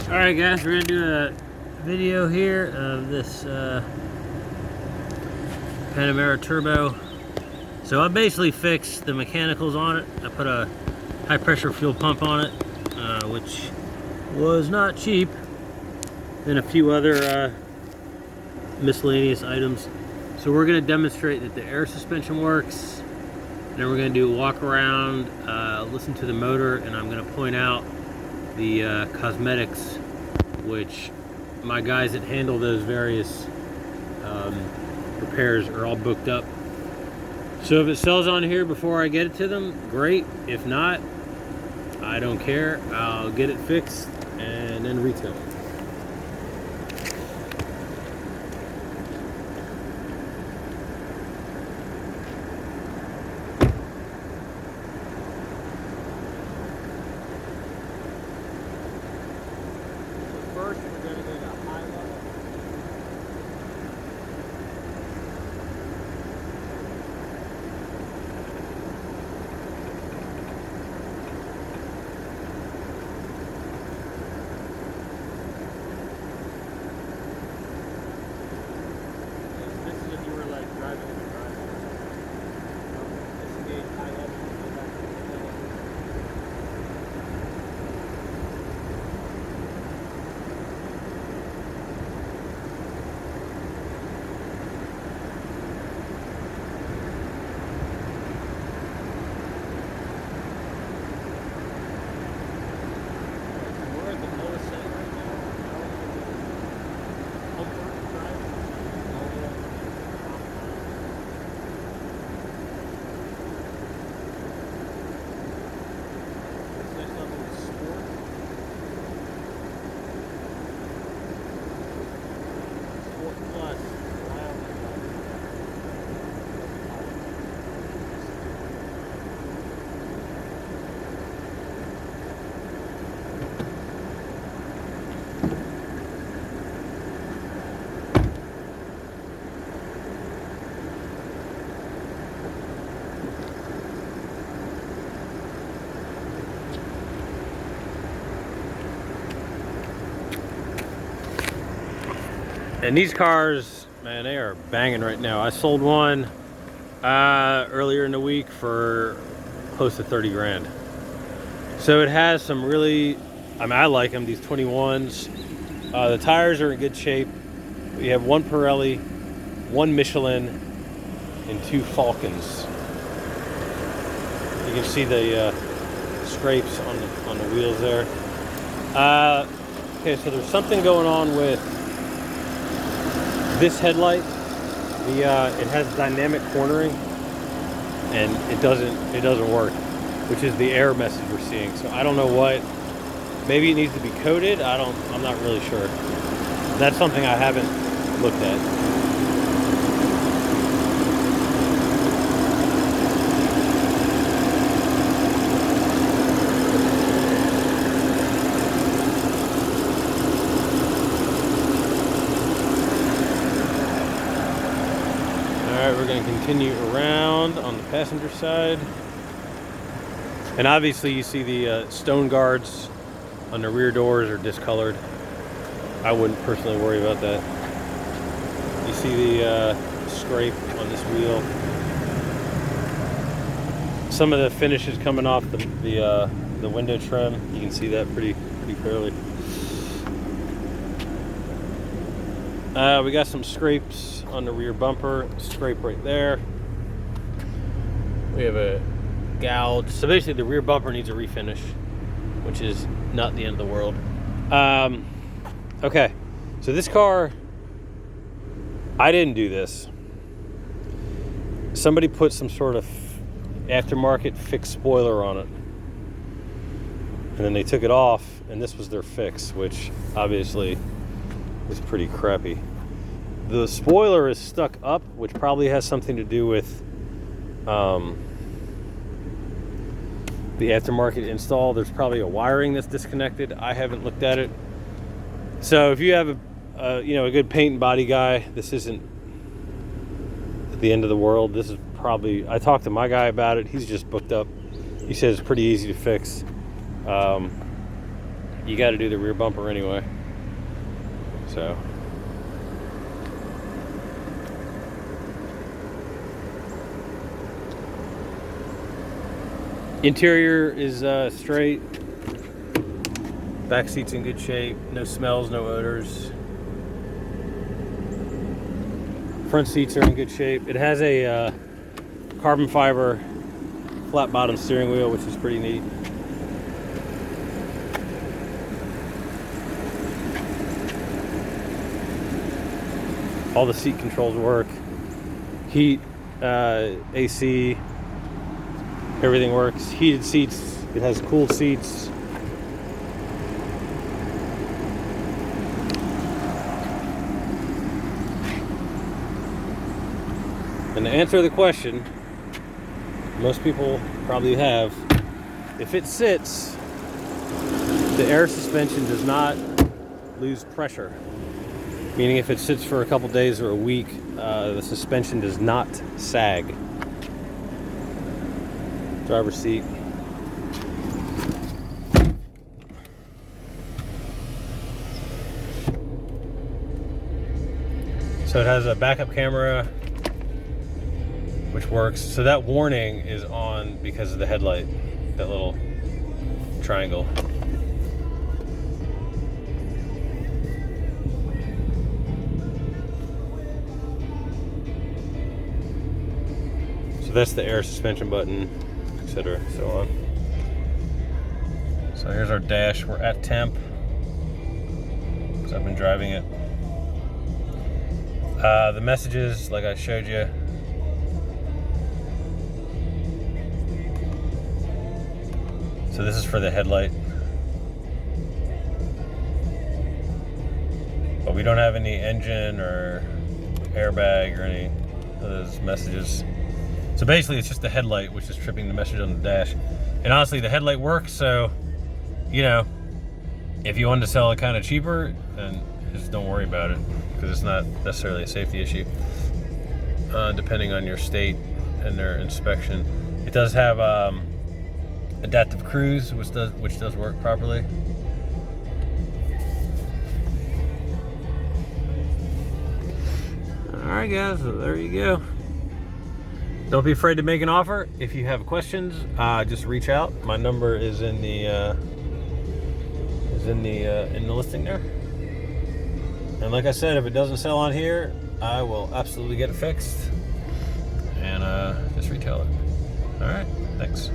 Alright guys, we're going to do a video here of this Panamera Turbo. So I basically fixed the mechanicals on it. I put a high pressure fuel pump on it, which was not cheap, and a few other miscellaneous items. So we're going to demonstrate that the air suspension works, and then we're going to do a walk around, listen to the motor, and I'm going to point out the cosmetics, which my guys that handle those various repairs are all booked up. So if it sells on here before I get it to them, great. If not, I don't care. I'll get it fixed and then retail it. First, we're going to go to high level. This is if you were like driving in the driveway. Disengage high level. Go back to the middle. And these cars, man, they are banging right now. I sold one earlier in the week for close to 30 grand. So it has some really, I like them, these 21s. The tires are in good shape. We have one Pirelli, one Michelin, and two Falcons. You can see the scrapes on the wheels there. Okay, so there's something going on with this headlight. It has dynamic cornering, and it doesn't work, which is the error message we're seeing. So I don't know what. Maybe it needs to be coated. I'm not really sure. That's something I haven't looked at. We're going to continue around on the passenger side, and obviously you see the stone guards on the rear doors are discolored. I wouldn't personally worry about that. You see the scrape on this wheel. Some of the finish is coming off the window trim. You can see that pretty clearly. We got some scrapes on the rear bumper, scrape right there. We have a gouge. So basically the rear bumper needs a refinish, which is not the end of the world. Okay, so this car, I didn't do this. Somebody put some sort of aftermarket fixed spoiler on it, and then they took it off, and this was their fix, which obviously is pretty crappy. The spoiler is stuck up, which probably has something to do with the aftermarket install. There's probably a wiring that's disconnected. I haven't looked at it. So if you have a good paint and body guy, this isn't the end of the world. This is probably, I talked to my guy about it. He's just booked up. He says it's pretty easy to fix. you got to do the rear bumper anyway. So interior is straight. Back seat's in good shape. No smells, no odors. Front seats are in good shape. It has a carbon fiber flat bottom steering wheel, which is pretty neat. All the seat controls work. Heat, AC, everything works. Heated seats. It has cooled seats. And to answer the question, most people probably have, if it sits, the air suspension does not lose pressure. Meaning if it sits for a couple days or a week, the suspension does not sag. Driver's seat. So it has a backup camera, which works. So that warning is on because of the headlight, that little triangle. So that's the air suspension button, etc. So on. So here's our dash. We're at temp because I've been driving it. The messages, like I showed you. So this is for the headlight. But we don't have any engine or airbag or any of those messages. So basically it's just the headlight which is tripping the message on the dash. And honestly, the headlight works, so, you know, if you wanted to sell it kind of cheaper, then just don't worry about it, because it's not necessarily a safety issue, depending on your state and their inspection. It does have adaptive cruise, which does work properly. Alright guys, so there you go. Don't be afraid to make an offer. If you have questions, just reach out. My number is in the listing there. And like I said, if it doesn't sell on here, I will absolutely get it fixed and just retail it. All right, thanks.